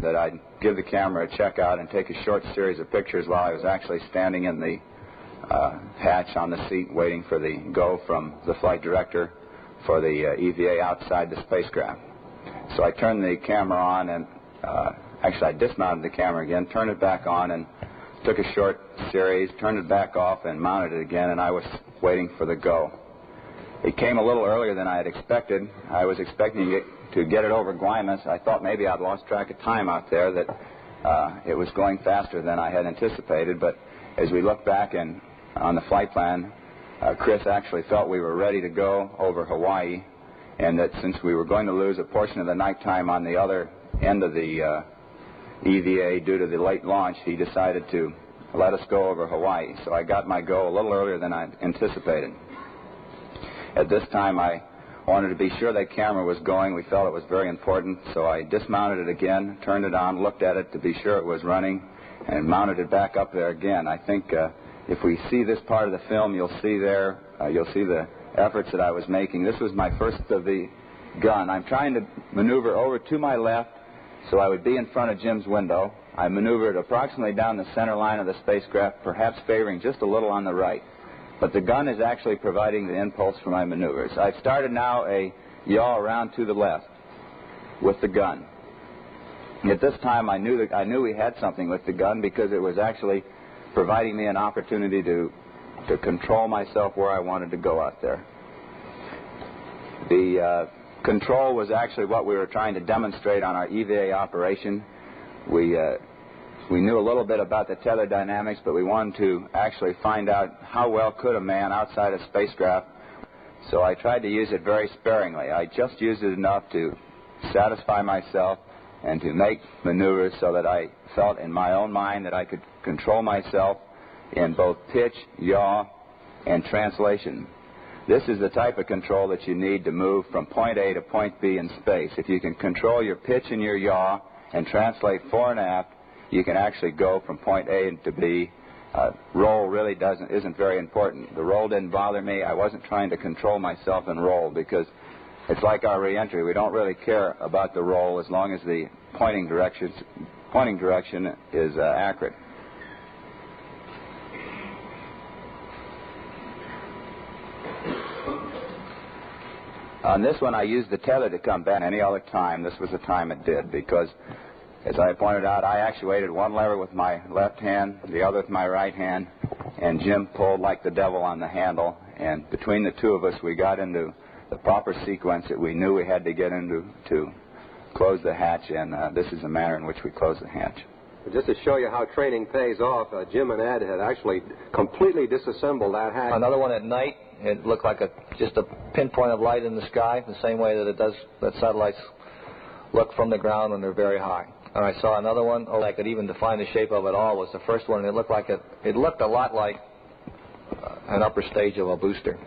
that I'd give the camera a check out and take a short series of pictures while I was actually standing in the hatch on the seat waiting for the go from the flight director for the EVA outside the spacecraft. So I turned the camera on and actually I dismounted the camera again, turned it back on and took a short series, turned it back off and mounted it again, and I was waiting for the go. It came a little earlier than I had expected. I was expecting to get it over Guaymas. I thought maybe I'd lost track of time out there, that it was going faster than I had anticipated, but as we look back on the flight plan, Chris actually felt we were ready to go over Hawaii, and that since we were going to lose a portion of the nighttime on the other end of the EVA due to the late launch, he decided to let us go over Hawaii. So I got my go a little earlier than I anticipated. At this time, I wanted to be sure that camera was going. We felt it was very important, so I dismounted it again, turned it on, looked at it to be sure it was running, and mounted it back up there again. I think if we see this part of the film, you'll see the efforts that I was making. This was my first of the gun. I'm trying to maneuver over to my left so I would be in front of Jim's window. I maneuvered approximately down the center line of the spacecraft, perhaps favoring just a little on the right. But the gun is actually providing the impulse for my maneuvers. I've started now a yaw around to the left with the gun. At this time, I knew we had something with the gun because it was actually providing me an opportunity to control myself where I wanted to go out there. The control was actually what we were trying to demonstrate on our EVA operation. We knew a little bit about the tether dynamics, but we wanted to actually find out how well could a man outside a spacecraft. So I tried to use it very sparingly. I just used it enough to satisfy myself and to make maneuvers so that I felt in my own mind that I could control myself in both pitch, yaw, and translation. This is the type of control that you need to move from point A to point B in space. If you can control your pitch and your yaw and translate fore and aft, you can actually go from point A to B. Roll really isn't very important. The roll didn't bother me. I wasn't trying to control myself in roll because it's like our reentry. We don't really care about the roll as long as the pointing direction is accurate. On this one, I used the tether to come back. Any other time, this was the time it did, because, as I pointed out, I actuated one lever with my left hand, the other with my right hand, and Jim pulled like the devil on the handle. And between the two of us, we got into the proper sequence that we knew we had to get into to close the hatch, and this is the manner in which we close the hatch. Just to show you how training pays off, Jim and Ed had actually completely disassembled that hatch. Another one at night, it looked like just a pinpoint of light in the sky, the same way that satellites look from the ground when they're very high. And I saw another one, I could even define the shape of it all, was the first one, and it looked a lot like an upper stage of a booster.